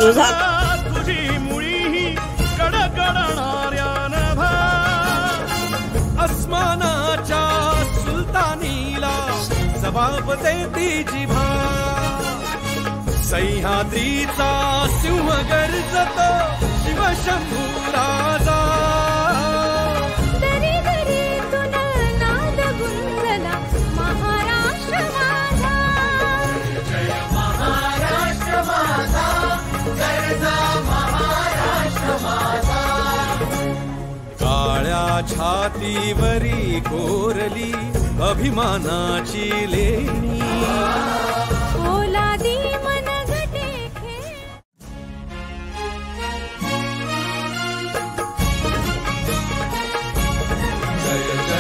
तुझा तुझी मुळी कडकडणाऱ्या नभा अस्मानाच्या सुलतानीला जबाब देती जिभा सह्याद्रीचा सिंह गर्जतो शिवशंभू राजा दरी दरीतून नाद गुंजला महाराष्ट्र माझा जय महाराष्ट्र माझा गर्जा महाराष्ट्र माझा काळ्या छातीवरी कोरली अभिमानाची लेणी ओलादी मनगटे खेळ जय जय